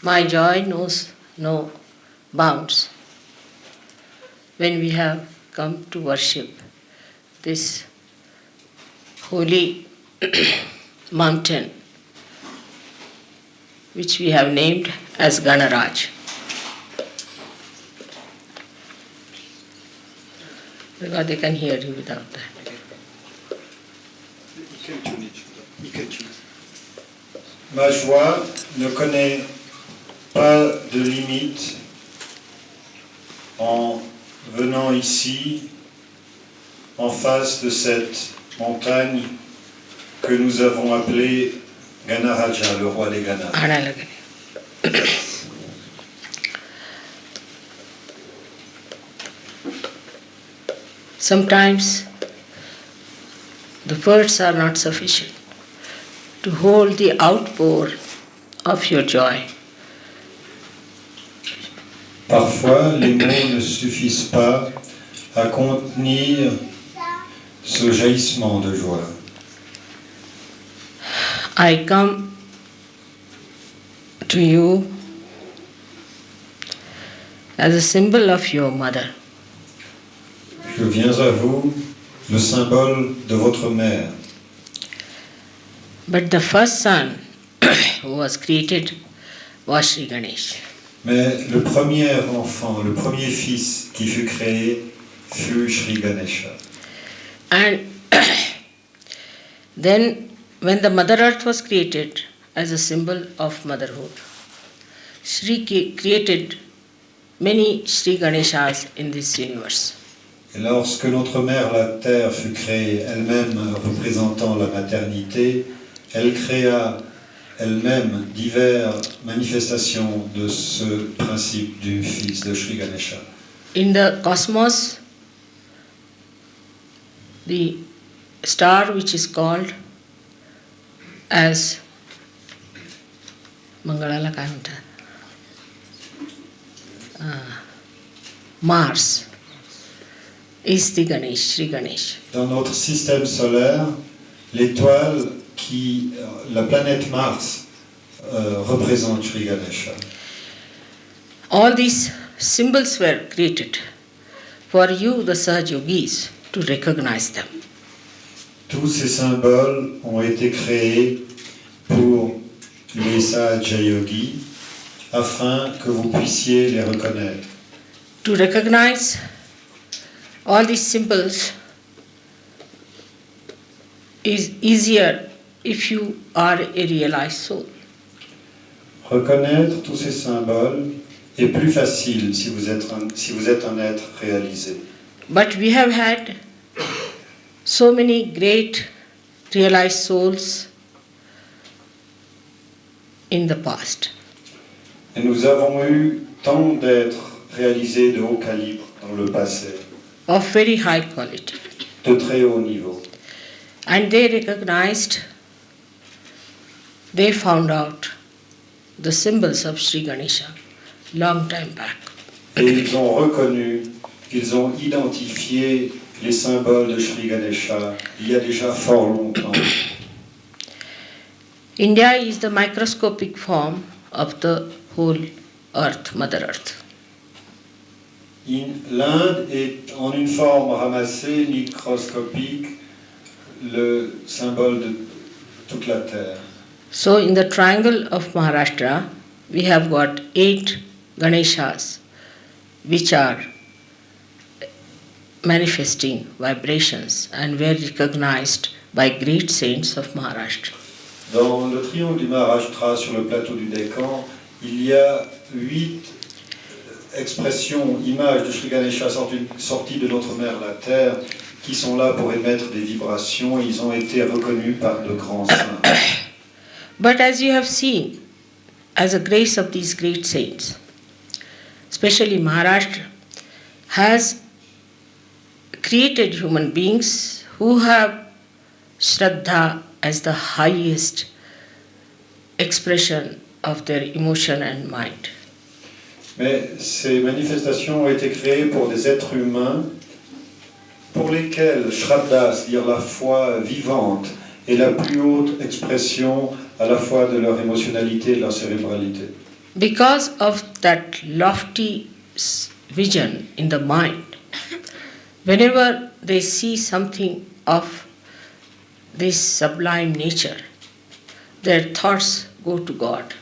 My joy knows no bounds when we have come to worship this holy mountain, which we have named as Ganaraj. Because they can hear you without that. Ma joie ne connaît pas de limite en venant ici, en face de cette montagne que nous avons appelée Ganaraja, le roi des Ganas. Sometimes the words are not sufficient to hold the outpour of your joy. Parfois, les mots ne suffisent pas à contenir ce jaillissement de joie. I come to you as a symbol of your mother. Je viens à vous, le symbole de votre mère. But the first son who was created was Sri Ganesh. Mais le premier enfant, le premier fils qui fut créé fut Sri Ganesha. And then when the Mother Earth was created as a symbol of motherhood, Sri created many Sri Ganeshas in this universe. Et lorsque notre mère, la Terre, fut créée, elle-même représentant la maternité, elle créa elle-même diverses manifestations de ce principe du fils de Sri Ganesha. In the cosmos, the star which is called as Mangalala काय म्हणतात? Mars is the Ganesh, Sri Ganesh. Dans notre système solaire, l'étoile la planète Mars représente Sri Ganesha. All these symbols were created for you, the Sahaj Yogis, to recognize them. Tous ces symboles ont été créés pour les Sahaja Yogis afin que vous puissiez les reconnaître. To recognize all these symbols is easier if you are a realized soul. Reconnaître tous ces symboles est plus facile si vous êtes un être réalisé. But we have had so many great realized souls in the past. Et nous avons eu tant d'êtres réalisés de haut calibre dans le passé, Of very high quality. de très haut niveau. And they recognized, they found out the symbols of Sri Ganesha long time back. Et ils ont reconnu, ils ont identifié les symboles de Sri Ganesha il y a déjà fort longtemps. India is the microscopic form of the whole earth, Mother Earth. L'Inde est en une forme ramassée, microscopique, le symbole de toute la Terre. So in the triangle of Maharashtra, we have got 8 Ganeshas which are manifesting vibrations and were recognized by great saints of Maharashtra. Dans le triangle du Maharashtra, sur le plateau du Décan, il y a 8 expressions, images de Sri Ganesha sorties de notre mère la Terre, qui sont là pour émettre des vibrations. Ils ont été reconnus par de grands saints. But as you have seen, as a grace of these great saints, especially Maharashtra, has created human beings who have Shraddha as the highest expression of their emotion and mind. Mais ces manifestations ont été créées pour des êtres humains pour lesquels Shraddha, c'est-à-dire la foi vivante, est la plus haute expression à la fois de leur émotionnalité et de leur cérébralité. Because of that lofty vision in the mind, whenever they see something of this sublime nature, their thoughts go to God.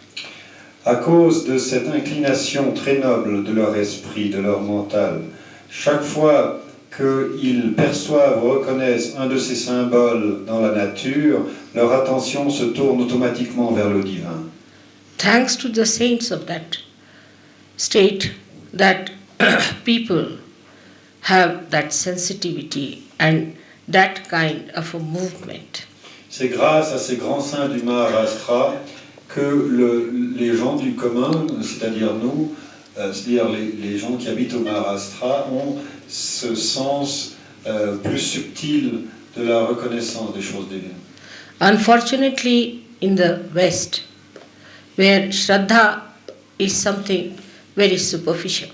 À cause de cette inclination très noble de leur esprit, de leur mental, chaque fois qu'ils perçoivent ou reconnaissent un de ces symboles dans la nature, leur attention se tourne automatiquement vers le divin. Thanks to the saints of that state, that people have that sensitivity and that kind of a movement. C'est grâce à ces grands saints du Maharashtra que les gens du commun, c'est-à-dire nous, c'est-à-dire les gens qui habitent au Maharashtra, ont ce sens plus subtil de la reconnaissance des choses divines. Unfortunately, in the West, where Shraddha is something very superficial,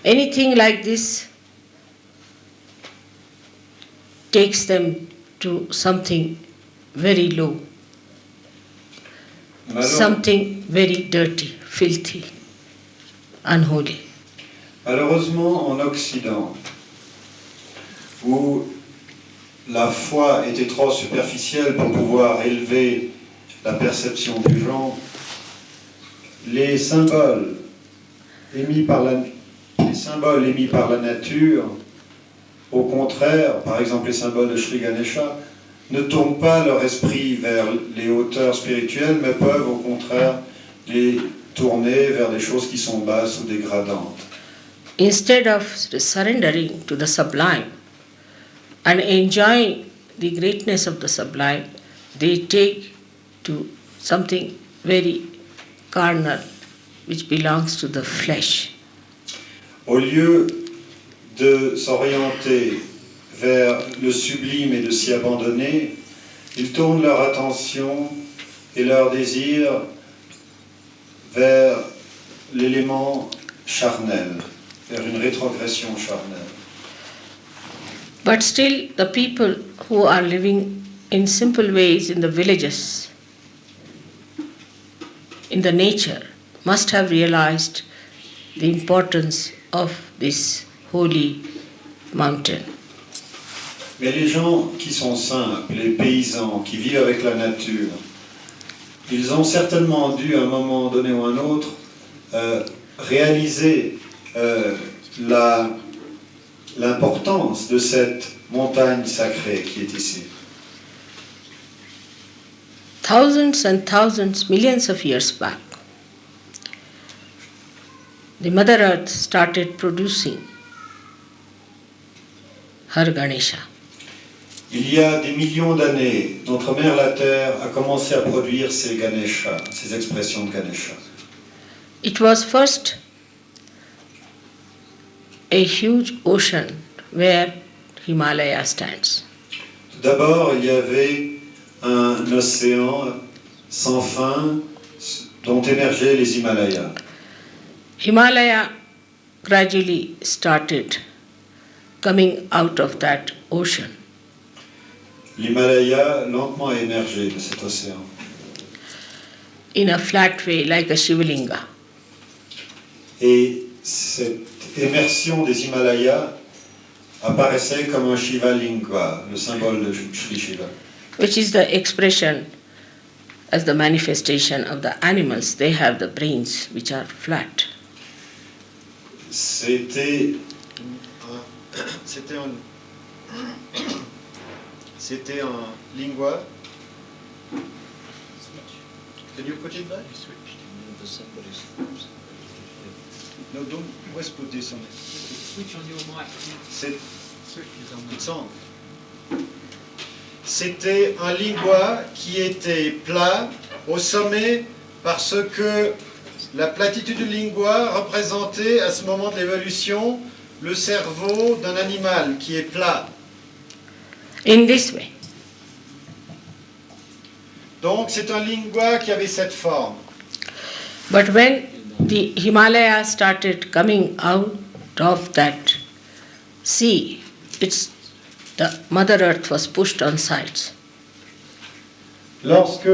anything like this takes them to something very low, something very dirty, filthy, unholy. Malheureusement, en Occident, où la foi était trop superficielle pour pouvoir élever la perception du genre, les symboles émis par la nature, au contraire, par exemple les symboles de Sri Ganesha, ne tournent pas leur esprit vers les hauteurs spirituelles, mais peuvent au contraire les tourner vers des choses qui sont basses ou dégradantes. Instead of surrendering to the sublime and enjoying the greatness of the sublime, they take to something very carnal, which belongs to the flesh. Au lieu de s'orienter vers le sublime et de s'y abandonner, ils tournent leur attention et leur désir vers l'élément charnel, vers une rétrogression charnelle. But still, the people who are living in simple ways in the villages, in the nature, must have realized the importance of this holy mountain. Mais les gens qui sont simples, les paysans qui vivent avec la nature, ils ont certainement dû, à un moment donné ou à un autre, réaliser l'importance de cette montagne sacrée qui est ici. Thousands and thousands, millions of years back, the Mother Earth started producing her Ganesha. Il y a des millions d'années, notre mère la Terre a commencé à produire ces Ganesha, ces expressions de Ganesha. It was first a huge ocean where Himalaya stands. Tout d'abord, il y avait un océan sans fin dont émergeaient les Himalayas. Himalaya gradually started coming out of that ocean. L'Himalaya lentement a émergé de cet océan. In a flat way, like a Shivalinga. Et cette émersion des Himalayas apparaissait comme un Shivalinga, le symbole de Sri Shiva. Which is the expression as the manifestation of the animals. They have the brains which are flat. C'était un lingua. Can you put it back? No, don't always put this on it. Switch on your mic. It's on. C'était un lingua qui était plat au sommet parce que la platitude du lingua représentait à ce moment de l'évolution le cerveau d'un animal qui est plat. In this way. Donc c'est un lingua qui avait cette forme. But when the Himalaya started coming out of that sea, the Mother Earth was pushed on sides. Lorsque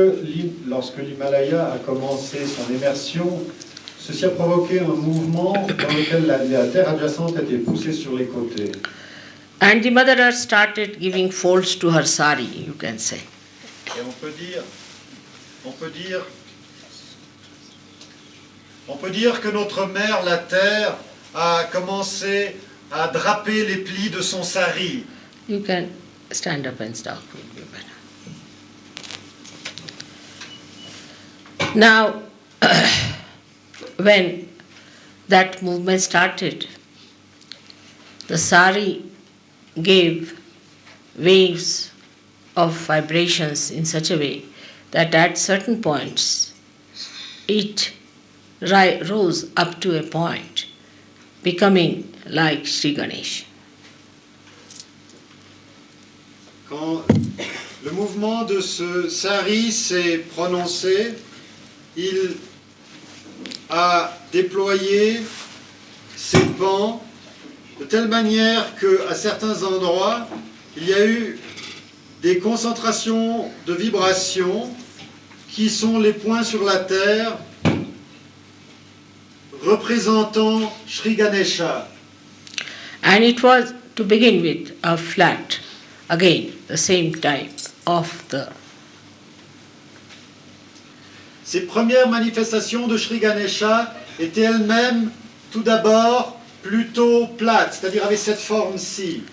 l'Himalaya a commencé son immersion, ceci a provoqué un mouvement dans lequel la terre adjacente a été poussée sur les côtés. And the Mother Earth started giving folds to her sari, you can say. Et on peut dire que notre mère, la terre, a commencé à draper les plis de son sari. You can stand up and stop, would be better. Now, when that movement started, the sari gave waves of vibrations in such a way that at certain points it rose up to a point, becoming like Sri Ganesh. Quand le mouvement de ce sari s'est prononcé, il a déployé ses pans de telle manière qu'à certains endroits, il y a eu des concentrations de vibrations qui sont les points sur la terre représentant Sri Ganesha. And it was, to begin with, a flat, again, the same type of the. Ces premières manifestations de Sri Ganesha étaient elles-mêmes, tout d'abord, plutôt plates, c'est-à-dire avec cette forme-ci.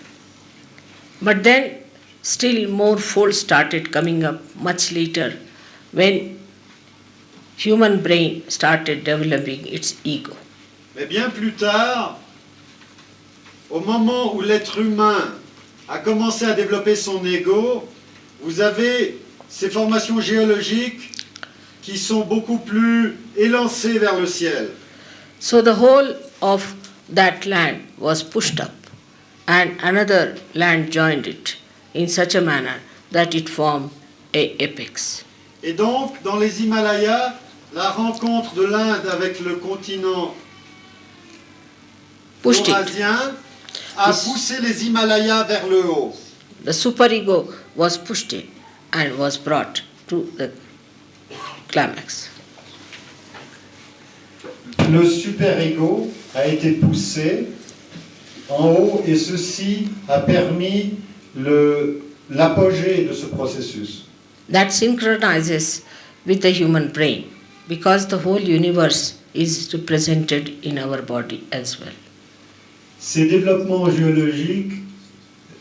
But then, still more folds started coming up much later when human brain started developing its ego. Mais bien plus tard, au moment où l'être humain a commencé à développer son ego, vous avez ces formations géologiques qui sont beaucoup plus élancées vers le ciel. So the whole of that land was pushed up, and another land joined it in such a manner that it formed a apex. Et donc, dans les Himalayas, la rencontre de l'Inde avec le continent eurasien a poussé les Himalayas vers le haut. The superego was pushed in and was brought to the climax. Le superego a été poussé en haut et ceci a permis l'apogée de ce processus. That synchronizes with the human brain because the whole universe is represented in our body as well. Ces développements géologiques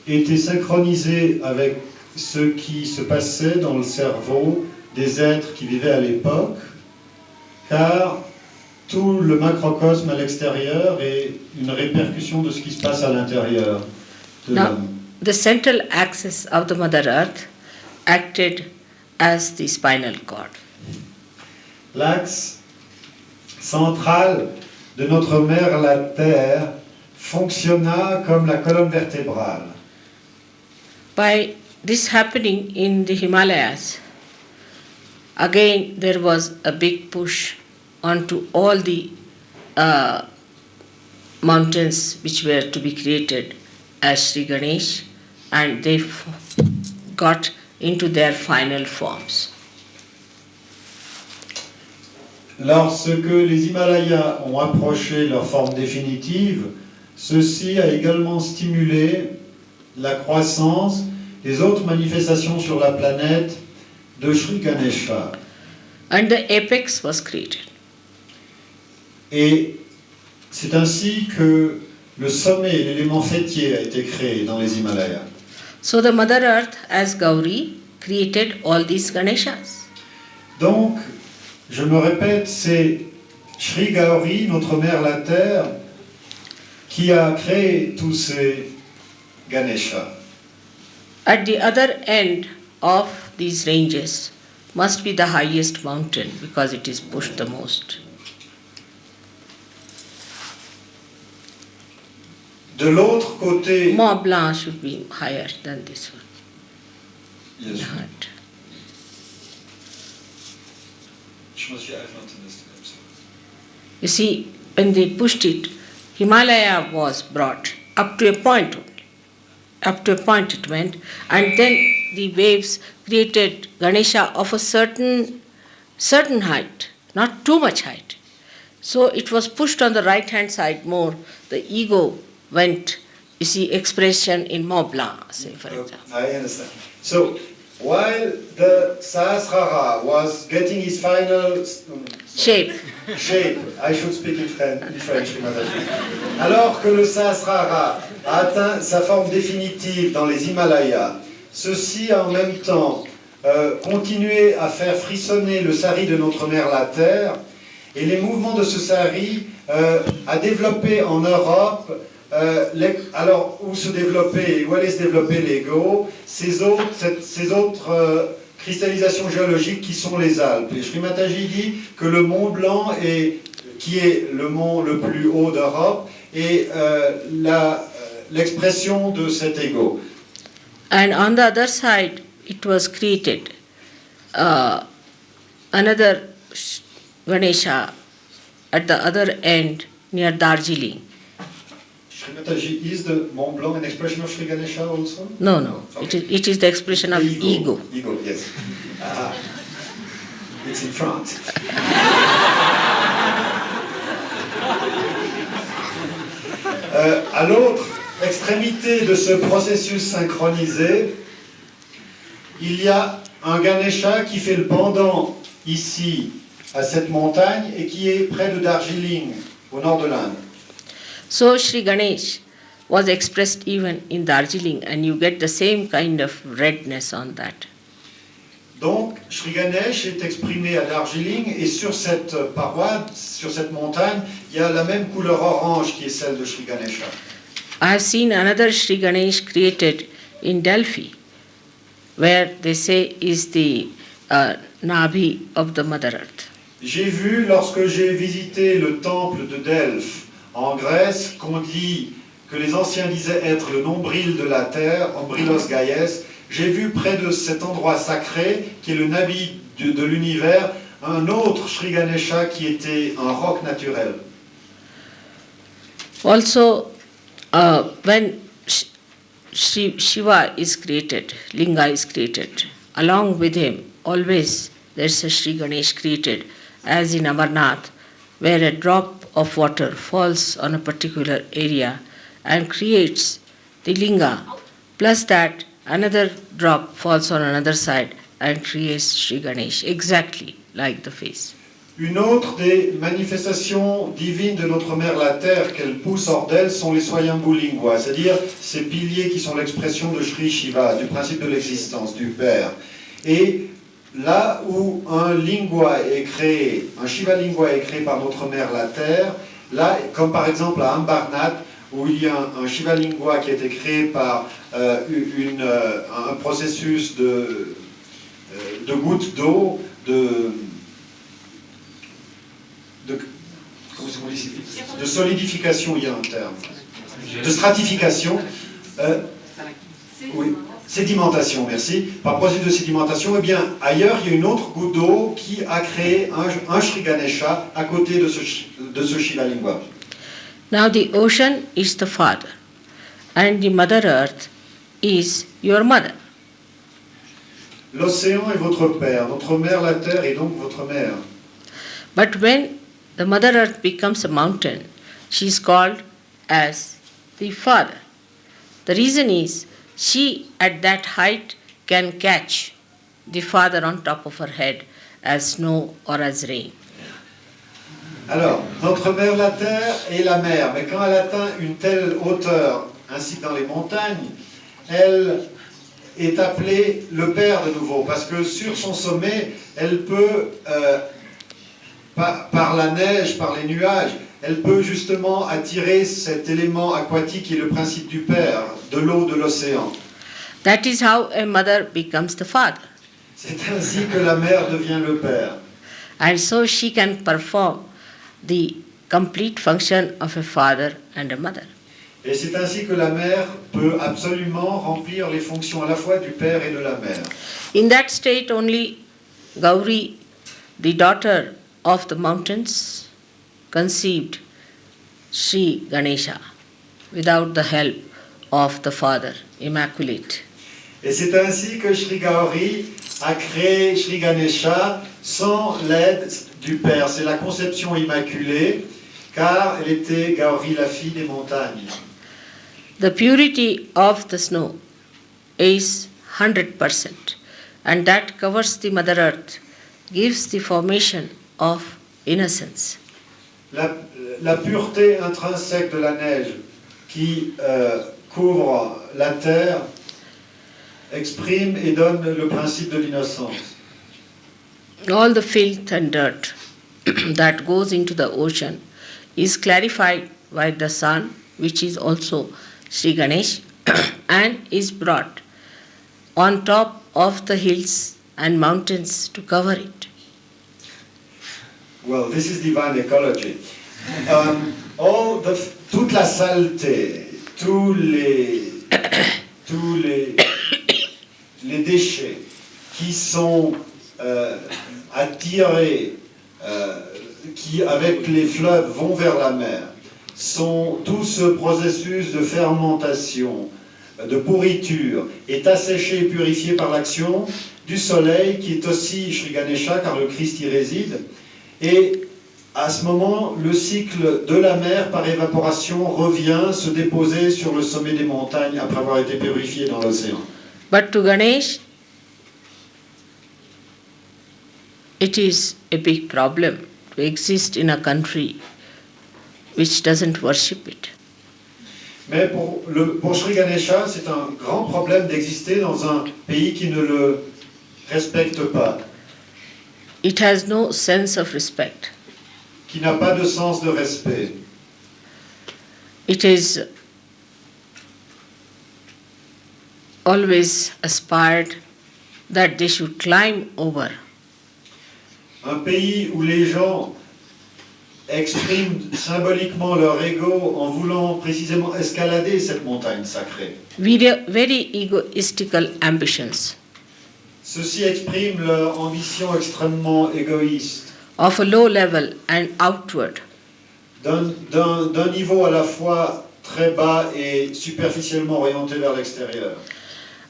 étaient synchronisés avec ce qui se passait dans le cerveau des êtres qui vivaient à l'époque, car tout le macrocosme à l'extérieur est une répercussion de ce qui se passe à l'intérieur de Now, l'homme. the central axis of the Mother Earth acted as the spinal cord. L'axe central de notre mère la Terre fonctionna comme la colonne vertébrale. By this happening in the Himalayas, again there was a big push onto all the mountains which were to be created as Sri Ganesh, and they got into their final forms. Lorsque les Himalayas ont approché leur forme définitive, ceci a également stimulé la croissance des autres manifestations sur la planète de Sri Ganesha. And the apex was created. Et c'est ainsi que le sommet, l'élément fêtier, a été créé dans les Himalayas. So the Mother Earth, as Gauri, created all these Ganeshas. Donc, je me répète, c'est Sri Gauri, notre mère la Terre, qui a créé tous ces Ganeshas. At the other end of these ranges must be the highest mountain because it is pushed the most. De l'autre côté, Mont Blanc should be higher than this one. Yes. The height. You see, when they pushed it, Himalaya was brought up to a point only. Up to a point it went, and then the waves created Ganesha of a certain height, not too much height. So it was pushed on the right hand side more. The ego went, you see, expression in Mont Blanc, say for example. I understand. So while the Sahasrara was getting his final Shape. I should speak in French, Mataji. Alors que le Sahasrara a atteint sa forme définitive dans les Himalayas, ceci a en même temps continué à faire frissonner le sari de notre mère la Terre, et les mouvements de ce sari a développé en Europe, alors où allait se développer l'ego, ces autres cristallisations géologiques qui sont les Alpes. Et Sri Mataji dit que le Mont Blanc, qui est le mont le plus haut d'Europe, est l'expression de cet ego. And on the other side, it was created another Ganesha at the other end near Darjeeling. Sri Mataji, is the Mont Blanc an expression of Sri Ganesha also? No. Okay. It is the expression of ego. Ego, yes. It's in front. À l'autre extrémité de ce processus synchronisé, il y a un Ganesha qui fait le pendant ici à cette montagne et qui est près de Darjeeling, au nord de l'Inde. So Sri Ganesh was expressed even in Darjeeling, and you get the same kind of redness on that. Donc, Sri Ganesh est exprimé à Darjeeling, et sur cette paroi, sur cette montagne, il y a la même couleur orange qui est celle de Sri Ganesha. I have seen another Sri Ganesh created in Delphi, where they say is the Nabhi of the Mother Earth. J'ai vu, lorsque j'ai visité le temple de Delphes en Grèce, qu'on dit que les anciens disaient être le nombril de la terre, Ombrilos Gaies. J'ai vu près de cet endroit sacré, qui est le Nabi de l'univers, un autre Sri Ganesha qui était un roc naturel. Also, when Shiva is created, Linga is created, along with him, always there's a Sri Ganesh created, as in Amarnath, where a drop of water falls on a particular area and creates the Linga, plus that another drop falls on another side and creates Sri Ganesh, exactly like the face. Une autre des manifestations divines de notre mère la Terre qu'elle pousse hors d'elle sont les Swayambhu Lingua, c'est-à-dire ces piliers qui sont l'expression de Sri Shiva, du principe de l'existence, du Père. Et là où un Lingua est créé, un Shiva Lingua est créé par notre mère la Terre, là, comme par exemple à Ambarnath, où il y a un Shiva Lingua qui a été créé par un processus de gouttes d'eau, de solidification, il y a un terme, de stratification, oui, sédimentation, merci, par processus de sédimentation, et bien ailleurs il y a une autre goutte d'eau qui a créé un Sri Ganesha à côté de ce Shiva Lingua. Now the ocean is the father, and the Mother Earth is your mother. L'océan est votre père, notre mère la terre est donc votre mère. But when the Mother Earth becomes a mountain, she is called as the father. The reason is she at that height can catch the father on top of her head as snow or as rain. Alors, notre mère la terre est la mer, mais quand elle atteint une telle hauteur, ainsi que dans les montagnes, elle est appelée le père de nouveau, parce que sur son sommet, elle peut, par la neige, par les nuages, elle peut justement attirer cet élément aquatique qui est le principe du père, de l'eau, de l'océan. That is how a mother becomes the father. C'est ainsi que la mère devient le père. And so she can perform the complete function of a father and a mother. Et c'est ainsi que la mère peut absolument remplir les fonctions à la fois du père et de la mère. In that state only Gauri, the daughter of the mountains, conceived Sri Ganesha without the help of the Father, Immaculate. Et c'est ainsi que Sri Gauri a créé Sri Ganesha sans l'aide du Père. C'est la conception immaculée, car elle était Gauri, la fille des montagnes. The purity of the snow is 100%, and that covers the Mother Earth, gives the formation of innocence. La pureté intrinsèque de la neige qui couvre la terre exprime et donne le principe de l'innocence. All the filth and dirt that goes into the ocean is clarified by the sun, which is also Sri Ganesh, and is brought on top of the hills and mountains to cover it. Well, this is divine ecology. Toute la saleté, tous les déchets qui sont attirés, qui avec les fleuves vont vers la mer, tout ce processus de fermentation, de pourriture, est asséché et purifié par l'action du soleil, qui est aussi Sri Ganesha, car le Christ y réside. Et à ce moment, le cycle de la mer par évaporation revient se déposer sur le sommet des montagnes après avoir été purifié dans l'océan. But to Ganesh, it is a big problem to exist in a country which doesn't worship it. Mais pour Sri Ganesha, c'est un grand problème d'exister dans un pays qui ne le respecte pas. It has no sense of respect. Qui n'a pas de sens de respect. It is always aspired that they should climb over. Un pays où les gens expriment symboliquement leur ego en voulant précisément escalader cette montagne sacrée. Very egoistical ambitions. Ceux-ci expriment leur ambition extrêmement égoïste. Of a low level and outward. D'un niveau à la fois très bas et superficiellement orienté vers l'extérieur.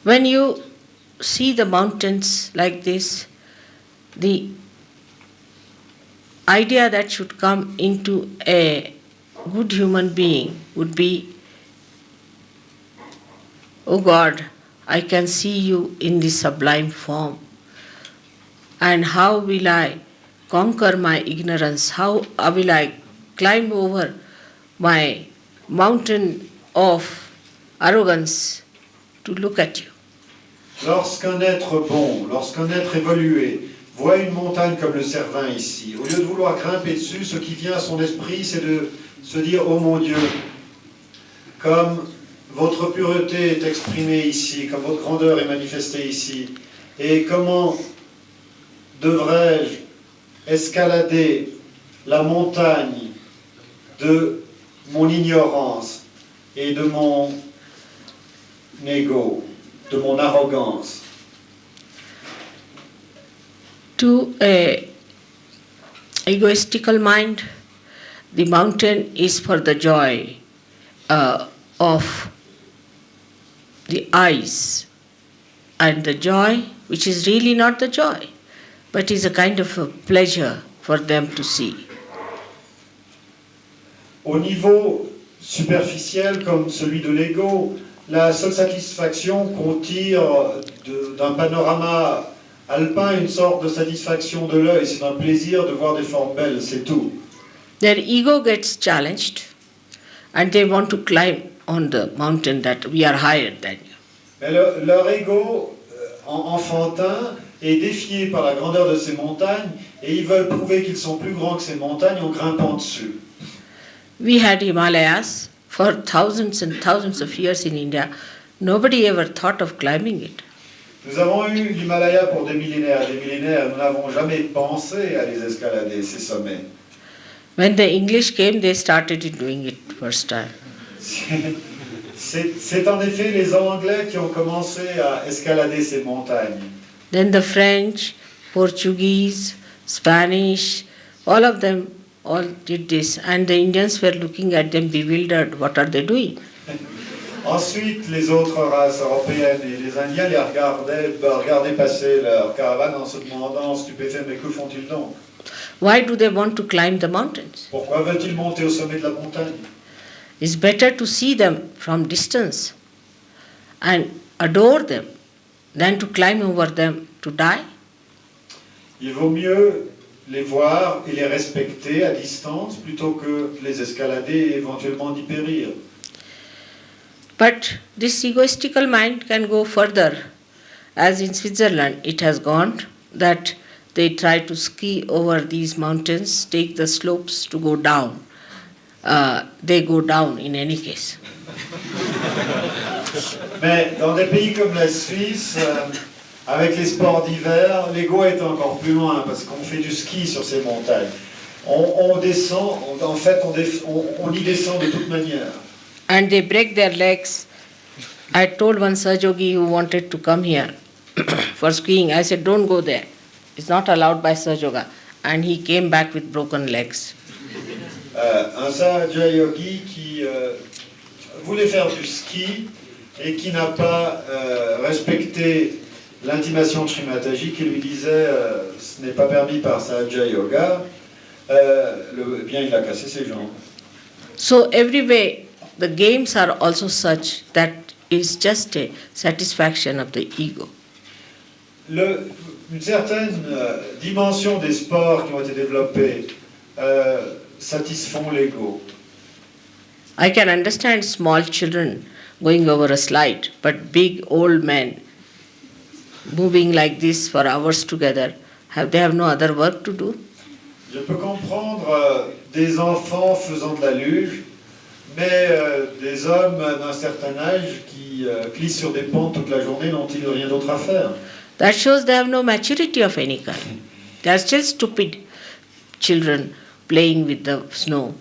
When you see the mountains like this, the idea that should come into a good human being would be, oh God, I can see you in this sublime form. And how will I conquer my ignorance? How will I climb over my mountain of arrogance to look at you? Lorsqu'un être bon, lorsqu'un être évolué voit une montagne comme le Cervin ici, au lieu de vouloir grimper dessus, ce qui vient à son esprit, c'est de se dire « Oh mon Dieu, comme votre pureté est exprimée ici, comme votre grandeur est manifestée ici, et comment devrais-je escalader la montagne de mon ignorance et de mon ego, de mon arrogance ?» To a egoistical mind, the mountain is for the joy of the eyes, and the joy which is really not the joy, but is a kind of a pleasure for them to see. Au niveau superficiel comme celui de l'ego, la seule satisfaction qu'on tire d'un panorama alpin, une sorte de satisfaction de l'œil, c'est un plaisir de voir des formes belles, c'est tout. Their ego gets challenged and they want to climb on the mountain that we are higher than you. Mais leur ego enfantin est défié par la grandeur de ces montagnes et ils veulent prouver qu'ils sont plus grands que ces montagnes en grimpant dessus. We had Himalayas for thousands and thousands of years in India. Nobody ever thought of climbing it. Nous avons eu l'Himalaya pour des millénaires et des millénaires. Nous n'avons jamais pensé à les escalader, ces sommets. When the English came, they started doing it first time. C'est en effet les Anglais qui ont commencé à escalader ces montagnes. Then the French, Portuguese, Spanish, all of them all did this, and the Indians were looking at them bewildered. What are they doing? Ensuite, les autres races européennes et les Indiens les regardaient passer leur caravane en se demandant, stupéfaits, mais que font-ils donc? Why do they want to climb the mountains? Pourquoi veulent-ils monter au sommet de la montagne? It's better to see them from distance and adore them than to climb over them to die. Il vaut mieux les voir et les respecter à distance plutôt que les escalader et éventuellement d'y périr. But this egoistical mind can go further, as in Switzerland it has gone, that they try to ski over these mountains, take the slopes to go down. They go down in any case. Mais dans des pays comme la Suisse, avec les sports d'hiver, l'ego est encore plus loin parce qu'on fait du ski sur ces montagnes. On descend, en fait, on y descend de toute manière. And they break their legs. I told one Sahajogi who wanted to come here for skiing, I said, don't go there. It's not allowed by Sahajoga. And he came back with broken legs. Un Sahaja Yogi qui voulait faire du ski et qui n'a pas respecté l'intimation de Srimataji qui lui disait ce n'est pas permis par Sahaja Yoga, bien il a cassé ses jambes. So every way the games are also such that it's just a satisfaction of the ego. Une certaine dimension des sports qui ont été développés satisfont l'ego. I can understand small children going over a slide, but big old men moving like this for hours together, they have no other work to do? Je peux comprendre des enfants faisant de la luge, mais des hommes d'un certain âge qui glissent sur des pentes toute la journée n'ont-ils rien d'autre à faire? That shows they have no maturity of any kind. They are still stupid children playing with the snow.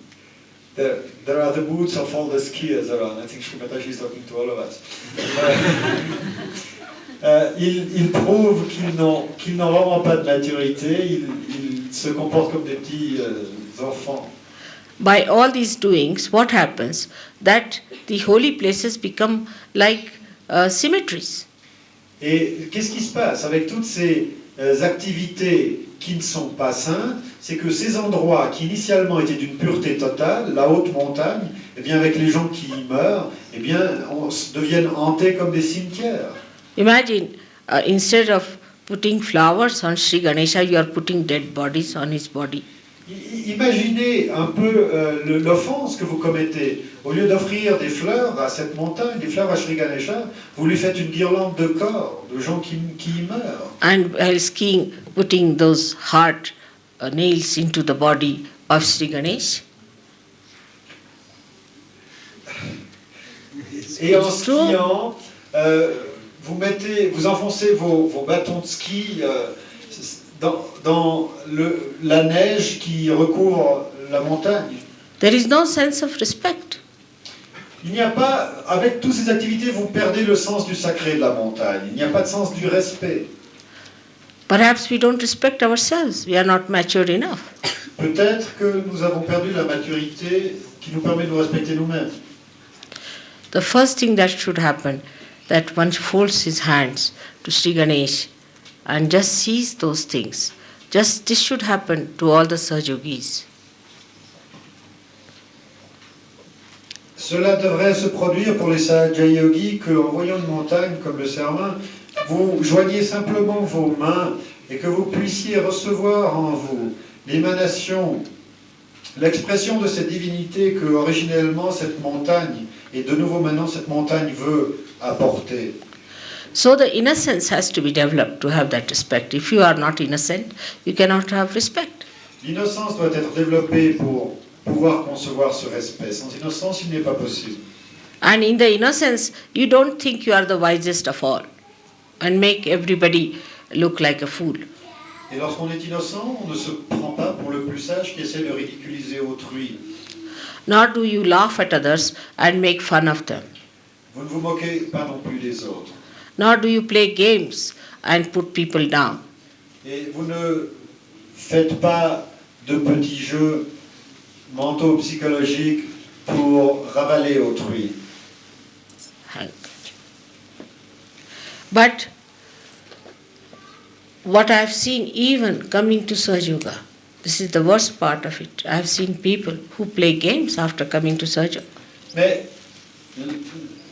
There are the boots of all the skiers around. I think Srimataji is talking to all of us. Ils prouvent qu'ils n'ont vraiment pas de maturité. Ils se comportent comme des petits enfants. By all these doings, what happens? That the holy places become like cemeteries. Et qu'est-ce qui se passe avec toutes ces activités qui ne sont pas saintes? C'est que ces endroits qui initialement étaient d'une pureté totale, la haute montagne, eh bien avec les gens qui y meurent, eh bien deviennent hantés comme des cimetières. Imagine, instead of putting flowers on Sri Ganesha, you are putting dead bodies on his body. Imaginez un peu l'offense que vous commettez. Au lieu d'offrir des fleurs à cette montagne, des fleurs à Sri Ganesha, vous lui faites une guirlande de corps, de gens qui y meurent. And while skiing, putting those hard nails into the body of Sri Ganesh. Et en skiant, vous enfoncez vos bâtons de ski dans la neige qui recouvre la montagne. There is no sense of respect. Il n'y a pas, avec toutes ces activités, vous perdez le sens du sacré de la montagne. Il n'y a pas de sens du respect. Perhaps we don't respect ourselves. We are not matured enough. Peut-être que nous avons perdu la maturité qui nous permet de nous respecter nous-mêmes. The first thing that should happen, that one folds his hands to Sri Ganesh and just sees those things. Just this should happen to all the Sahajogis. Cela devrait se produire pour les Sahaja Yogis qu'en voyant une montagne comme le Sermin, vous joignez simplement vos mains et que vous puissiez recevoir en vous l'émanation, l'expression de cette divinité que originellement cette montagne, et de nouveau maintenant cette montagne veut apporter. So the innocence has to be developed to have that respect. If you are not innocent, you cannot have respect. L'innocence doit être développée pour pouvoir concevoir ce respect. Sans innocence, il n'est pas possible. And in the innocence, you don't think you are the wisest of all and make everybody look like a fool. Et lorsqu'on est innocent, on ne se prend pas pour le plus sage qui essaie de ridiculiser autrui. Nor do you laugh at others and make fun of them. Vous ne vous moquez pas non plus des autres. Nor do you play games and put people down. Et vous ne faites pas de petits jeux mentaux psychologiques pour ravaler autrui. But what I have seen even coming to Sahaja Yoga, this is the worst part of it. I have seen people who play games after coming to Sahaja. Mais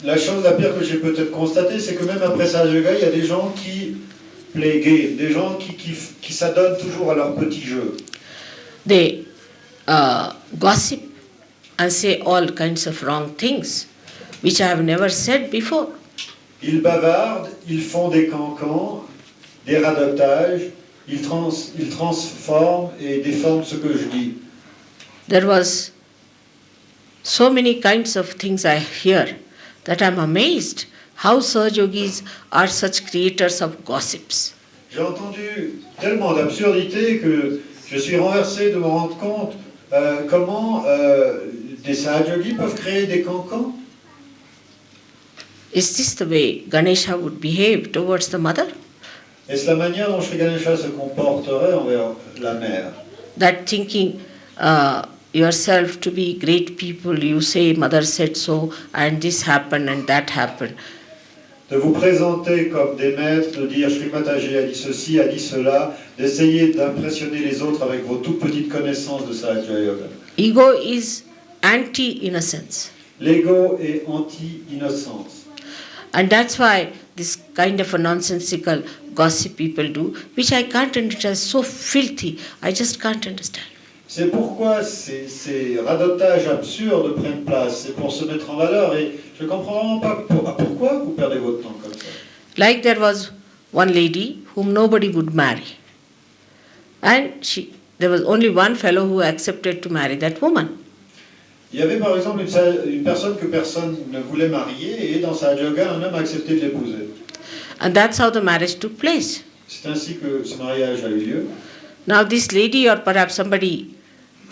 la chose la pire que j'ai peut-être constatée, c'est que même après Sahaja Yoga, il y a des gens qui play game, des gens qui s'adonnent toujours à leurs petits jeux. They gossip and say all kinds of wrong things, which I have never said before. Ils bavardent, ils font des cancans, des radotages, ils transforment et déforment ce que je dis. There was so many kinds of things I hear that I'm amazed how Sahaja Yogis are such creators of gossips. J'ai entendu tellement d'absurdités que je suis renversé de me rendre compte comment des Sahaja Yogis peuvent créer des cancans. Is this the way Ganesha would behave towards the mother? Est-ce la manière dont Sri Ganesha se comporterait envers la mère? That thinking yourself to be great people, you say mother said so and this happened and that happened. De vous présenter comme des maîtres, de dire Sri Mataji a dit ceci, a dit cela, d'essayer d'impressionner les autres avec vos toutes petites connaissances de Sahaja Yoga. Ego is anti-innocence. L'ego est anti-innocence. And that's why this kind of a nonsensical gossip people do, which I can't understand, so filthy, I just can't understand. C'est pourquoi ces radotages absurdes prennent place, c'est pour se mettre en valeur, et je ne comprends vraiment pas pourquoi vous perdez votre temps comme ça. Like there was one lady whom nobody would marry. And there was only one fellow who accepted to marry that woman. Il y avait par exemple une personne que personne ne voulait marier, et dans Sahaja Yoga, un homme a accepté de l'épouser. And that's how the marriage took place. C'est ainsi que ce mariage a eu lieu. Now this lady, or perhaps somebody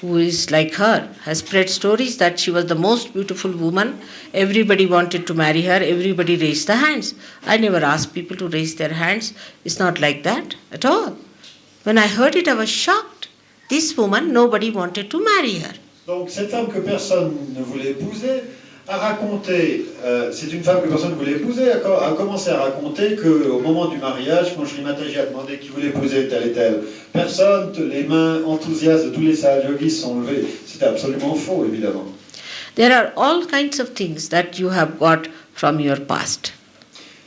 who is like her, has spread stories that she was the most beautiful woman. Everybody wanted to marry her. Everybody raised their hands. I never asked people to raise their hands. It's not like that at all. When I heard it, I was shocked. This woman, nobody wanted to marry her. Donc cette femme que personne ne voulait épouser a raconté, c'est une femme que personne ne voulait épouser, a commencé à raconter qu'au moment du mariage, quand Sri Mataji a demandé qui voulait épouser telle et telle personne, les mains enthousiastes de tous les Sahaja Yogis sont levées. C'était absolument faux, évidemment. There are all kinds of things that you have got from your past.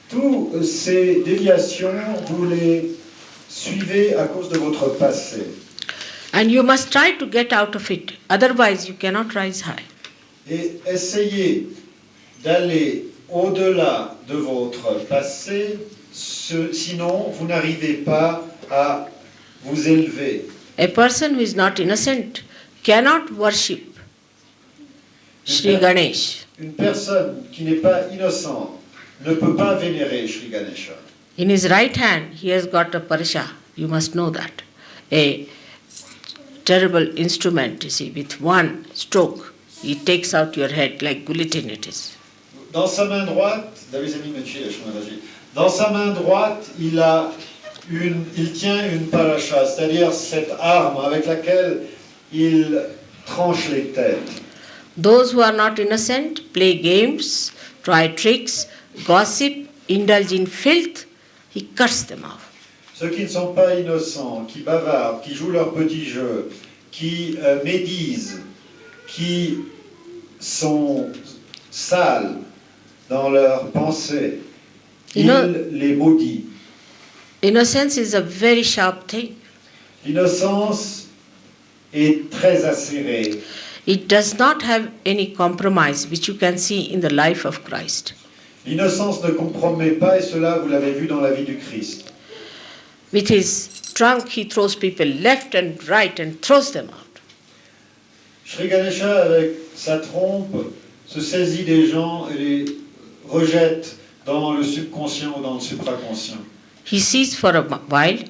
Toutes ces déviations, vous les suivez à cause de votre passé. And you must try to get out of it. Otherwise, you cannot rise high. Et essayez d'aller au-delà de votre passé, sinon vous n'arrivez pas à vous élever. A person who is not innocent cannot worship Sri Ganesh. Une personne qui n'est pas innocente ne peut pas vénérer Sri Ganesha. In his right hand, he has got a parasha. You must know that. A terrible instrument, you see, with one stroke, he takes out your head like guillotine it is. Dans sa main droite, dans sa main droite, il tient une parasha, c'est-à-dire cette arme avec laquelle il tranche les têtes. Those who are not innocent play games, try tricks, gossip, indulge in filth. He cuts them off. Ceux qui ne sont pas innocents, qui bavardent, qui jouent leurs petits jeux, qui médisent, qui sont sales dans leurs pensées, il les maudit. Innocence is a very sharp thing. L'innocence est très acérée. It does not have any compromise, which you can see in the life of Christ. L'innocence ne compromet pas, et cela vous l'avez vu dans la vie du Christ. With his trunk, he throws people left and right and throws them out. Sri Ganesha, avec sa trompe, se saisit des gens et les rejette dans le subconscient ou dans le supraconscient. He sees for a while,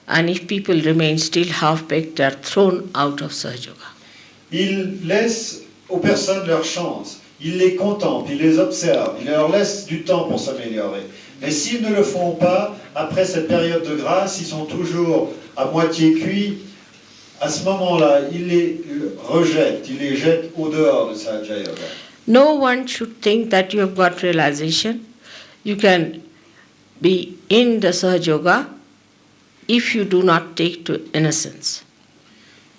and if people remain still half-baked, they are thrown out of Sahaja Yoga. Il laisse aux personnes leur chance. Il les contemple, il les observe, il leur laisse du temps pour s'améliorer. Mais s'ils ne le font pas, après cette période de grâce, ils sont toujours à moitié cuits. À ce moment-là, il les rejette, il les jette au dehors de Sahaja Yoga. No one should think that you have got realization. You can be in the Sahaja Yoga if you do not take to innocence.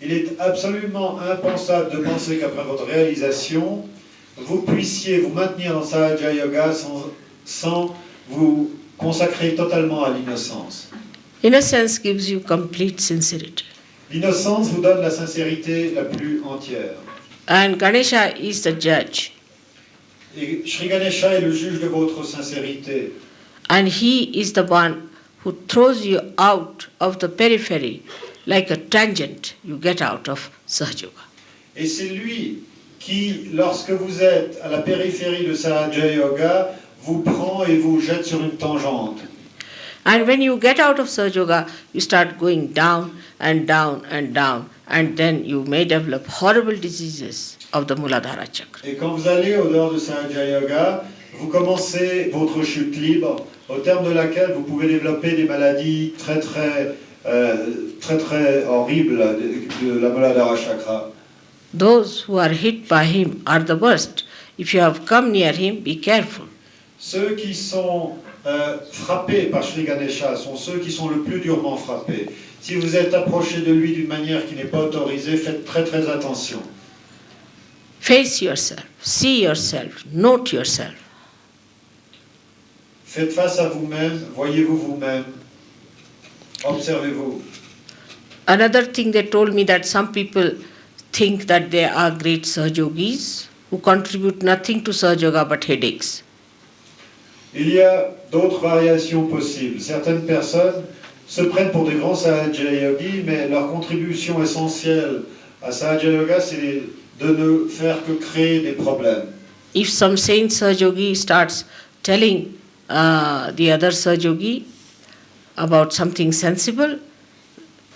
Il est absolument impensable de penser qu'après votre réalisation, vous puissiez vous maintenir dans Sahaja Yoga sans vous consacrer totalement à l'innocence. Innocence gives you complete sincerity. L'innocence vous donne la sincérité la plus entière. And Ganesha is the judge. Et Sri Ganesha est le juge de votre sincérité. And he is the one who throws you out of the periphery like a tangent you get out of Sahaja Yoga. Et c'est lui qui, lorsque vous êtes à la périphérie de Sahaja Yoga, vous prend et vous jette sur une tangente. And when you get out of Sahaja Yoga, you start going down and down and down, and then you may develop horrible diseases of the Muladhara Chakra. Et quand vous allez au dehors de Sahaja Yoga, vous commencez votre chute libre, au terme de laquelle vous pouvez développer des maladies très horribles de la Muladhara Chakra. Those who are hit by him are the worst. If you have come near him, be careful. Ceux qui sont frappés par Sri Ganesha sont ceux qui sont le plus durement frappés. Si vous êtes approché de lui d'une manière qui n'est pas autorisée, faites très attention. Face yourself, see yourself, note yourself. Faites face à vous-même, voyez-vous vous-même, observez-vous. Another thing they told me that some people think that they are great Sahajogis who contribute nothing to Sahaja Yoga but headaches. Il y a d'autres variations possibles. Certaines personnes se prennent pour des grands Sahaja Yogis, mais leur contribution essentielle à Sahaja Yoga, c'est de ne faire que créer des problèmes. If some saint Sahajogi starts telling the other Sahajogi about something sensible,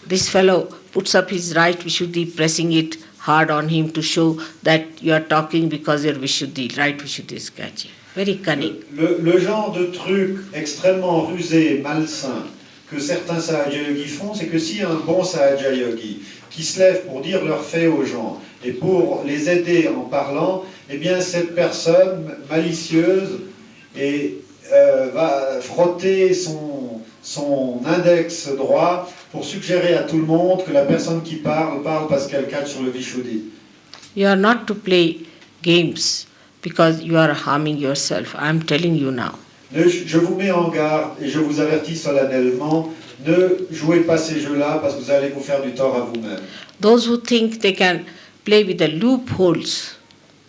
this fellow puts up his right Vishuddhi, pressing it hard on him to show that you are talking because your Vishuddhi, right Vishuddhi is catchy. Very cunning. Le genre de truc extrêmement rusé et malsain que certains Sahaja Yogis font, c'est que si un bon Sahaja Yogi qui se lève pour dire leurs faits aux gens et pour les aider en parlant, eh bien cette personne malicieuse va frotter son index droit pour suggérer à tout le monde que la personne qui parle parce qu'elle catch sur le Vishuddhi. You are not to play games because you are harming yourself. I am telling you now. Je vous mets en garde et je vous avertis solennellement, ne jouez pas ces jeux-là parce que vous allez vous faire du tort à vous-même. Those who think they can play with the loopholes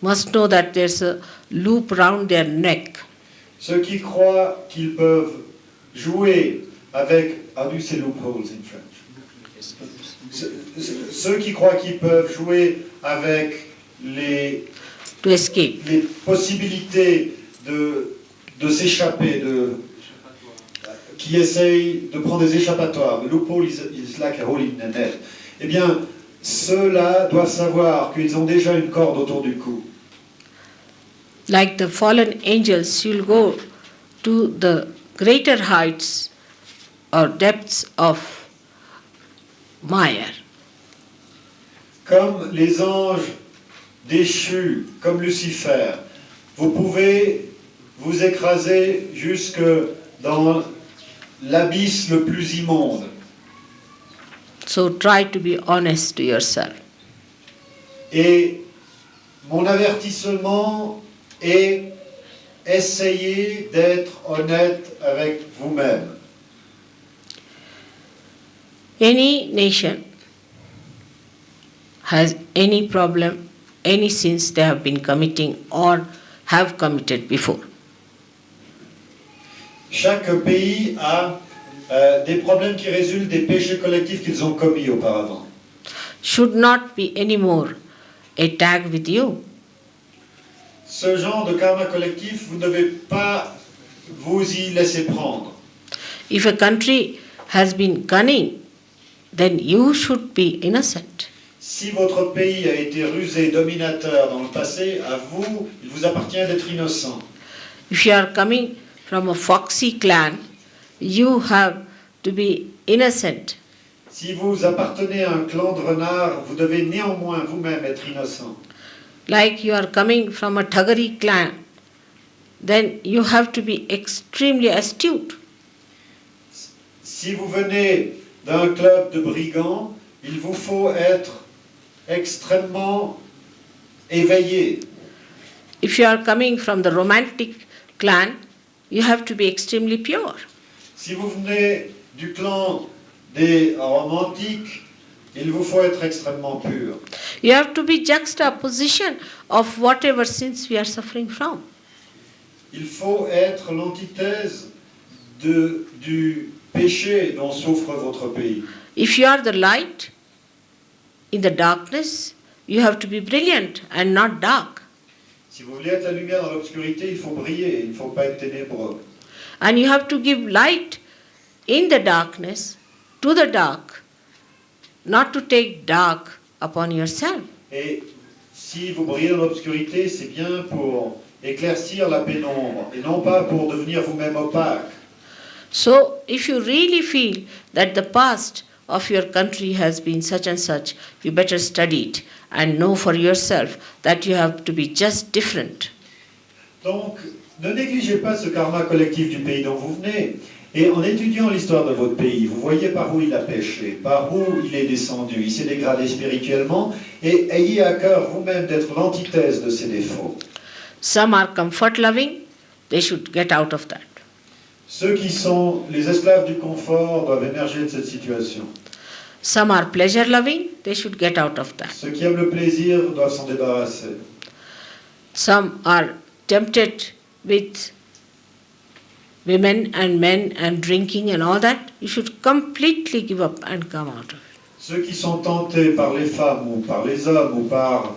must know that there's a loop round their neck. Ceux qui croient qu'ils peuvent jouer avec... How do you say loopholes in French? Ceux qui croient qu'ils peuvent jouer avec To escape. les possibilités de s'échapper, qui essayent de prendre des échappatoires. The loophole is like a hole in a net. Eh bien, ceux-là doivent savoir qu'ils ont déjà une corde autour du cou. Like the fallen angels, you'll go to the greater heights or depths of Maya. Comme les anges déchus, comme Lucifer, vous pouvez vous écraser jusque dans l'abysse le plus immonde. So try to be honest to yourself. Et mon avertissement est essayer d'être honnête avec vous-même. Any nation has any problem, any sins they have been committing or have committed before. Chaque pays a des problèmes qui résultent des péchés collectifs qu'ils ont commis auparavant. Should not be anymore a tag with you. Ce genre de karma collectif, vous ne devez pas vous y laisser prendre. If a country has been cunning, then you should be innocent. Si votre pays a été rusé, dominateur dans le passé, à vous, il vous appartient d'être innocent. If you are coming from a foxy clan, you have to be innocent. Si vous appartenez à un clan de renards, vous devez néanmoins vous-même être innocent. like you are coming from a Thagari clan, then you have to be extremely astute. Si vous venez d'un club de brigands, il vous faut être extrêmement éveillé. If you are coming from the romantic clan, you have to be extremely pure. Si vous venez du clan des romantiques, il vous faut être extrêmement pur. You have to be juxtaposition of whatever sins we are suffering from. Il faut être l'antithèse du péché dont souffre votre pays. If you are the light in the darkness, you have to be brilliant and not dark. Si vous voulez être la lumière dans l'obscurité, il faut briller, il ne faut pas être ténébreux. And you have to give light in the darkness to the dark, not to take dark upon yourself. Et si vous brillez dans l'obscurité, c'est bien pour éclaircir la pénombre et non pas pour devenir vous-même opaque. So, if you really feel that the past of your country has been such and such, you better study it and know for yourself that you have to be just different. Donc, ne négligez pas ce karma collectif du pays dont vous venez. Et en étudiant l'histoire de votre pays, vous voyez par où il a péché, par où il est descendu, il s'est dégradé spirituellement, et ayez à cœur vous-même d'être l'antithèse de ses défauts. Some are comfort loving, they should get out of that. Ceux qui sont les esclaves du confort doivent émerger de cette situation. Some are pleasure loving, they should get out of that. Ceux qui aiment le plaisir doivent s'en débarrasser. Some are tempted with women and men and drinking and all that. You should completely give up and come out of it. Ceux qui sont tentés par les femmes ou par les hommes ou par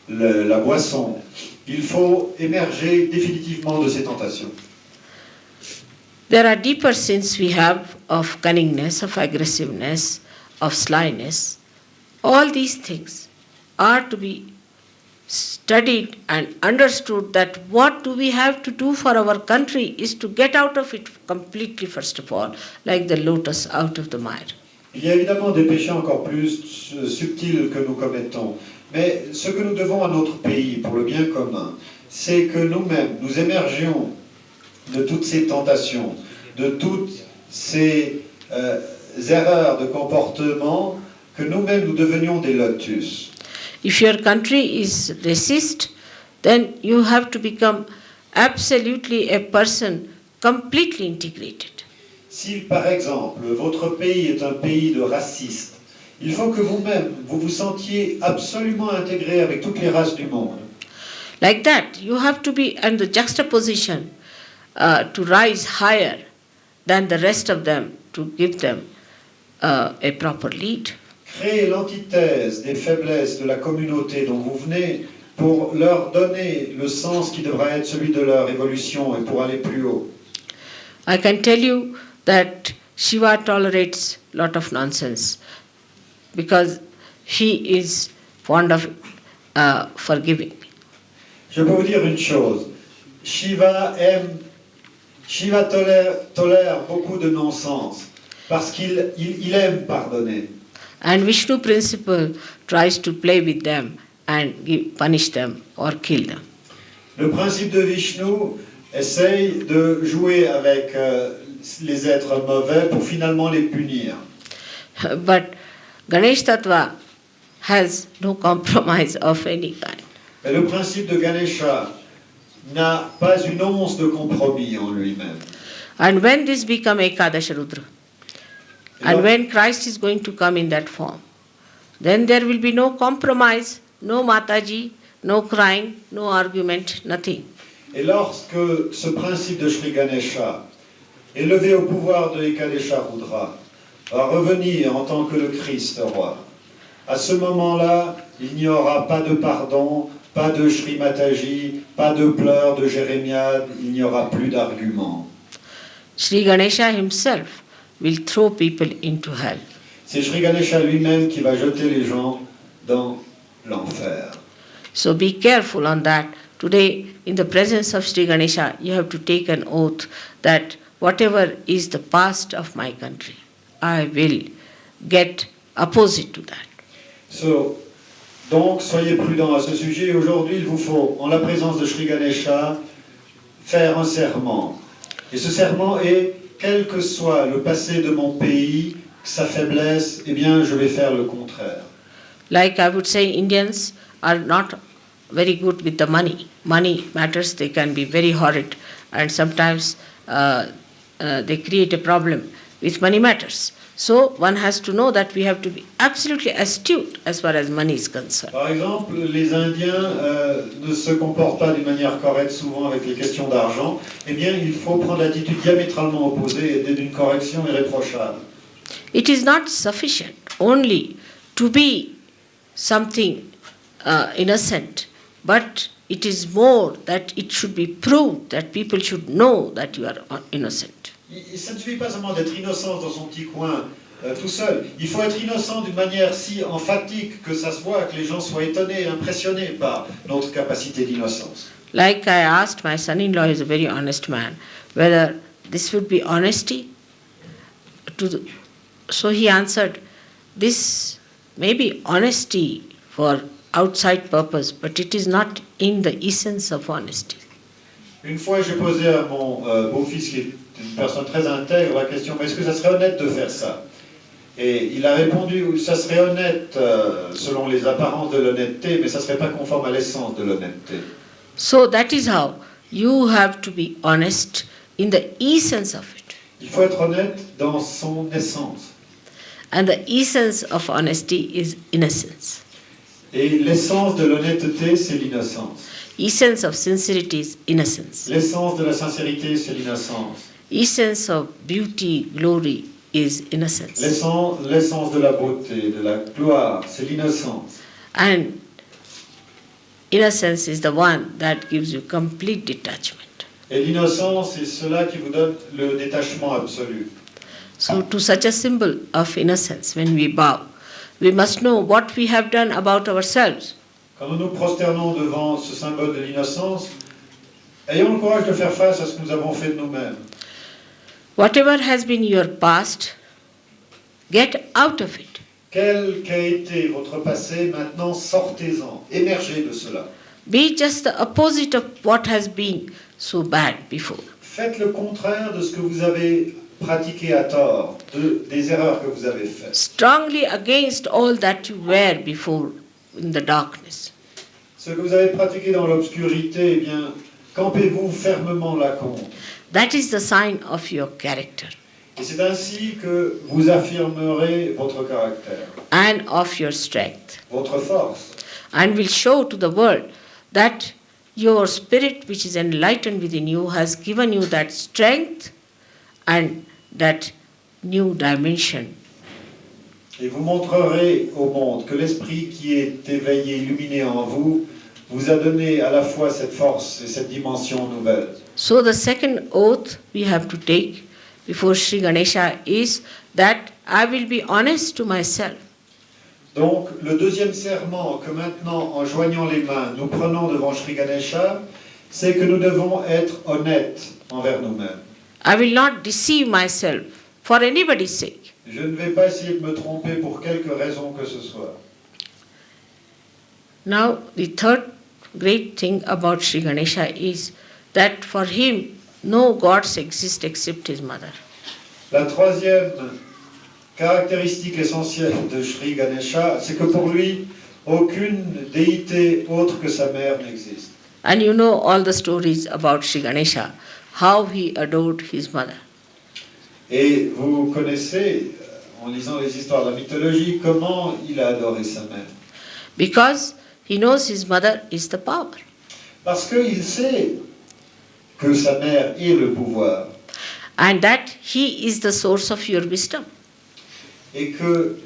la boisson, il faut émerger définitivement de ces tentations. There are deeper sins we have of cunningness, of aggressiveness, of slyness. All these things are to be studied and understood that what do we have to do for our country is to get out of it completely first of all, like the lotus out of the mire. Il y a évidemment des péchés encore plus subtils que nous commettons, mais ce que nous devons à notre pays pour le bien commun, c'est que nous-mêmes, nous émergions de toutes ces tentations, de toutes ces erreurs de comportement, que nous-mêmes nous devenions des lotus. If your country is racist, then you have to become absolutely a person completely integrated. Si, par exemple, votre pays est un pays de racistes, il faut que vous-même, vous vous sentiez absolument intégré avec toutes les races du monde. Like that, you have to be in the juxtaposition to rise higher than the rest of them, to give them a proper lead. Créer l'antithèse des faiblesses de la communauté dont vous venez pour leur donner le sens qui devra être celui de leur évolution et pour aller plus haut. I can tell you that Shiva tolerates a lot of nonsense because he is fond of forgiving. Je peux vous dire une chose, Shiva tolère beaucoup de non-sens parce qu'il aime pardonner. And Vishnu principle tries to play with them and punish them or kill them. Le principe de Vishnu essaye de jouer avec les êtres mauvais pour finalement les punir. But Ganesh Tattva has no compromise of any kind. Mais le principe de Ganesha n'a pas une once de compromis en lui-même. And when this become Ekadasha Rudra, and when Christ is going to come in that form, then there will be no compromise, no Mataji, no crying, no argument, nothing. Et lorsque ce principe de Sri Ganesha, élevé au pouvoir de Ekadesha Rudra, va revenir en tant que le Christ roi, à ce moment-là, il n'y aura pas de pardon, pas de Sri Mataji, pas de pleurs, de jérémiade, il n'y aura plus d'arguments. Sri Ganesha himself will throw people into hell. C'est Sri Ganesha lui-même qui va jeter les gens dans l'enfer. So be careful on that. Today, in the presence of Sri Ganesha, you have to take an oath that whatever is the past of my country, I will get opposite to that. So, Donc, soyez prudents à ce sujet. Aujourd'hui, il vous faut, en la présence de Sri Ganesha, faire un serment. Et ce serment est, quel que soit le passé de mon pays, sa faiblesse, eh bien, je vais faire le contraire. Like I would say, Indians are not very good with the money. Money matters, they can be very horrid, and sometimes they create a problem with money matters. So one has to know that we have to be absolutely astute as far as money is concerned. Par exemple, les Indiens ne se comportent pas d'une manière correcte souvent avec les questions d'argent. Eh bien, il faut prendre l'attitude diamétralement opposée et d'une correction irréprochable. It is not sufficient only to be something innocent, but it is more that it should be proved that people should know that you are innocent. Ça ne suffit pas seulement d'être innocent dans son petit coin tout seul. Il faut être innocent d'une manière si emphatique que ça se voit, que les gens soient étonnés, impressionnés par notre capacité d'innocence. Like I asked my son-in-law, is a very honest man, whether this would be honesty. So he answered, this may be honesty for outside purpose, but it is not in the essence of honesty. Une fois, j'ai posé à mon beau-fils, qui est une personne très intègre, la question, mais est-ce que ça serait honnête de faire ça? Et il a répondu, ça serait honnête selon les apparences de l'honnêteté, mais ça ne serait pas conforme à l'essence de l'honnêteté. So that is how you have to be honest in the essence of it. Il faut être honnête dans son essence. And the essence of honesty is innocence. Et l'essence de l'honnêteté, c'est l'innocence. Essence of sincerity is innocence. L'essence de la sincérité, c'est l'innocence. Essence of beauty, glory is innocence. L'essence de la beauté, de la gloire, c'est l'innocence. And innocence is the one that gives you complete detachment. Et l'innocence, c'est cela qui vous donne le détachement absolu. So to such a symbol of innocence, when we bow, we must know what we have done about ourselves. Quand nous nous prosternons devant ce symbole de l'innocence, ayons le courage de faire face à ce que nous avons fait de nous-mêmes. Whatever has been your past, get out of it. Quel qu'a été votre passé, maintenant sortez-en, émergez de cela. Be just the opposite of what has been so bad before. Faites le contraire de ce que vous avez pratiqué à tort, des erreurs que vous avez faites. Strongly against all that you were before in the darkness. Ce que vous avez pratiqué dans l'obscurité, eh bien, campez-vous fermement là contre. That is the sign of your character Et c'est ainsi que vous affirmerez votre caractère, and of your strength, votre force. and will show to the world that your spirit, which is enlightened within you, has given you that strength and that new dimension. Et vous montrerez au monde que l'esprit qui est éveillé, illuminé en vous, vous a donné à la fois cette force et cette dimension nouvelle. So the second oath we have to take before Sri Ganesha is that I will be honest to myself. Donc, le deuxième serment que maintenant, en joignant les mains, nous prenons devant Sri Ganesha, c'est que nous devons être honnêtes envers nous-mêmes. I will not deceive myself for anybody's sake. Je ne vais pas essayer de me tromper pour quelque raison que ce soit. Now, the third great thing about Sri Ganesha is that for him, no gods exist except his mother. La troisième caractéristique essentielle de Sri Ganesha, c'est que pour lui, aucune déité autre que sa mère n'existe. And you know all the stories about Sri Ganesha, how he adored his mother. Et vous connaissez, en lisant les histoires de la mythologie, comment il a adoré sa mère. Because he knows his mother is the power. Parce qu'il sait que sa mère est le pouvoir. And that he is the source of your wisdom. Et que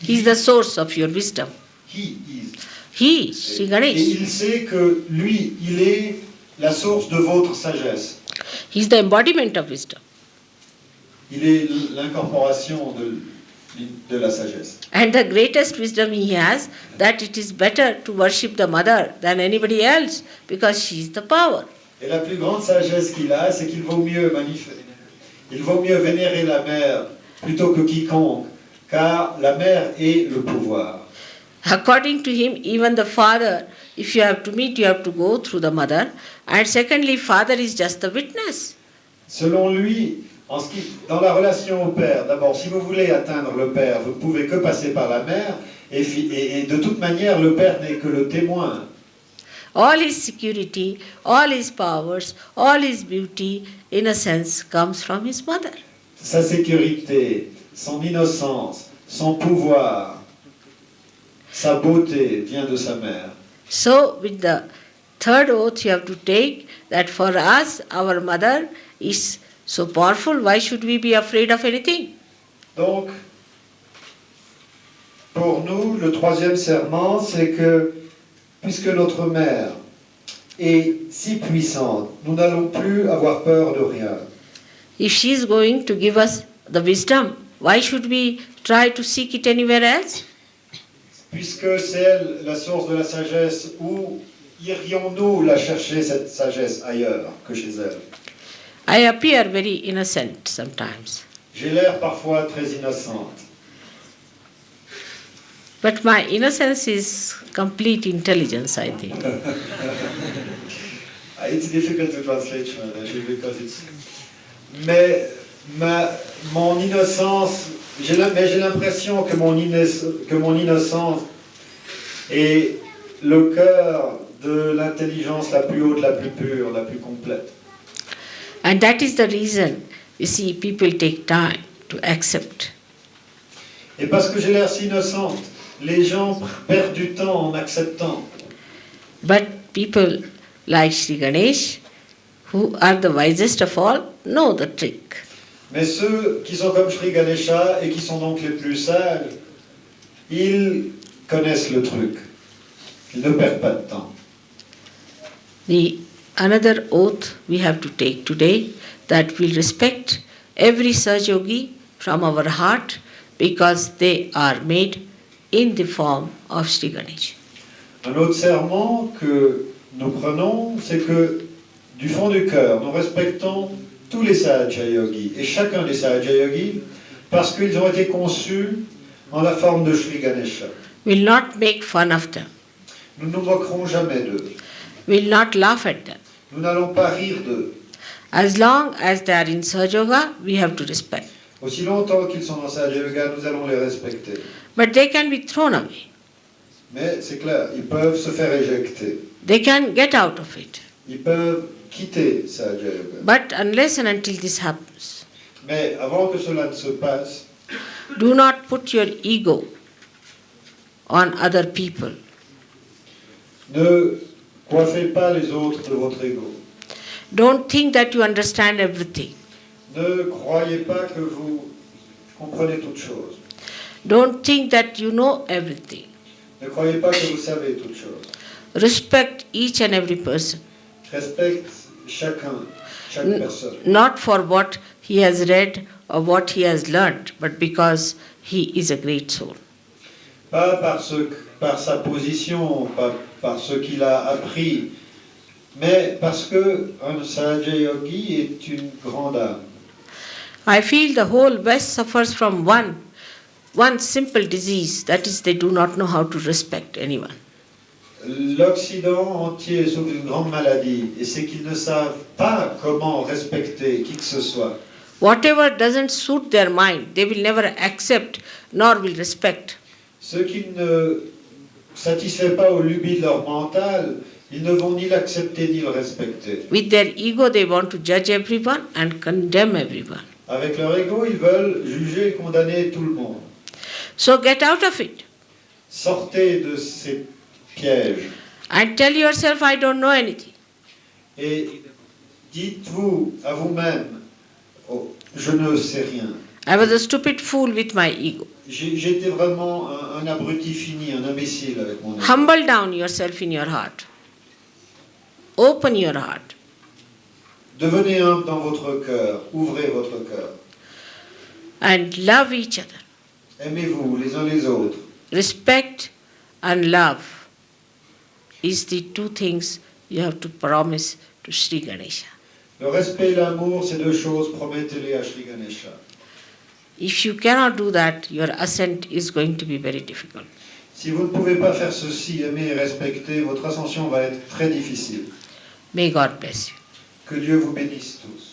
He is the source of your wisdom. he is. He, Sri Et Ganesh, il sait que lui, il est la source de votre sagesse. he is the embodiment of wisdom. Il est l'incorporation de la sagesse. And the greatest wisdom he has, that it is better to worship the mother than anybody else because she is the power. Et la plus grande sagesse qu'il a, c'est qu'il vaut mieux vénérer la mère plutôt que quiconque, car la mère est le pouvoir. According to him, even the father, if you have to meet, you have to go through the mother. And secondly, father is just the witness. Selon lui, dans la relation au père, d'abord, si vous voulez atteindre le père, vous ne pouvez que passer par la mère, et de toute manière, le père n'est que le témoin. All his security, all his powers, all his beauty, in a sense, comes from his mother. Sa sécurité, son innocence, son pouvoir, sa beauté vient de sa mère. So, with the third oath, you have to take that for us, our mother is so powerful, why should we be afraid of anything? Donc, pour nous, le troisième serment, c'est que, puisque notre mère est si puissante, nous n'allons plus avoir peur de rien. If she is going to give us the wisdom, why should we try to seek it anywhere else? Puisque c'est elle la source de la sagesse, où irions-nous la chercher, cette sagesse, ailleurs que chez elle? I appear very innocent sometimes, J'ai l'air parfois très innocente, but my innocence is complete intelligence, I think. It's difficult to translate actually because it's... Mais mon innocence, j'ai l'impression que mon innocence est le cœur de l'intelligence la plus haute, la plus pure, la plus complète. And that is the reason, you see, people take time to accept. Et parce que j'ai l'air si innocente, les gens perdent du temps en acceptant. But people like Sri Ganesh, who are the wisest of all, know the trick. Mais ceux qui sont comme Sri Ganesha et qui sont donc les plus sages, ils connaissent le truc. Ils ne perdent pas de temps. Another oath we have to take today, that we'll respect every Saj Yogi from our heart because they are made in the form of Sri Ganesh. Un autre serment que nous prenons, c'est que du fond du cœur, nous respectons tous les Sahaja Yogis et chacun des Sahaja Yogis parce qu'ils ont été conçus en la forme de Sri Ganesha. We'll not make fun of them. Nous ne nous moquerons jamais d'eux. We'll not laugh at them. Nous n'allons pas rire d'eux. As long as they are in Sahaja Yoga, we have to respect. Aussi longtemps qu'ils sont dans Sahaja Yoga, nous allons les respecter. But they can be thrown away. Mais c'est clair, ils peuvent se faire éjecter. They can get out of it. Ils peuvent quitter Sahaja Yoga. But unless and until this happens, Mais avant que cela ne se passe, do not put your ego on other people. ne coiffez pas les autres de votre ego. Don't think that you understand everything. Ne croyez pas que vous comprenez toutes choses. Don't think that you know everything. Ne croyez pas que vous savez toutes choses. Respect each and every person, Respecte chacun, chaque personne. not for what he has read or what he has learned, but because he is a great soul. Pas par sa position, pas par ce qu'il a appris, mais parce que un Sahaja Yogi est une grande âme. I feel the whole West suffers from one simple disease, that is, they do not know how to respect anyone. L'Occident entier souffre d'une grande maladie, et c'est qu'ils ne savent pas comment respecter qui que ce soit. Whatever doesn't suit their mind, they will never accept nor will respect. Ceux qui ne satisfait pas aux lubies de leur mental, ils ne vont ni l'accepter ni le respecter. With their ego, they want to judge everyone and condemn everyone. Avec leur ego, ils veulent juger et condamner tout le monde. So get out of it Sortez de ces pièges and tell yourself, I don't know anything. et dites-vous à vous-même, oh, je ne sais rien. I was a stupid fool with my ego. J'étais vraiment un abruti fini, un imbécile avec mon ego. Humble down yourself in your heart. Open your heart. Devenez humble dans votre cœur, ouvrez votre cœur. And love each other. Aimez-vous les uns les autres. Respect and love is the two things you have to promise to Sri Ganesha. Le respect et l'amour, ces deux choses, promettez-les à Sri Ganesha. If you cannot do that, your ascent is going to be very difficult. Si vous ne pouvez pas faire ceci, aimer et respecter, votre ascension va être très difficile. May God bless you. Que Dieu vous bénisse tous.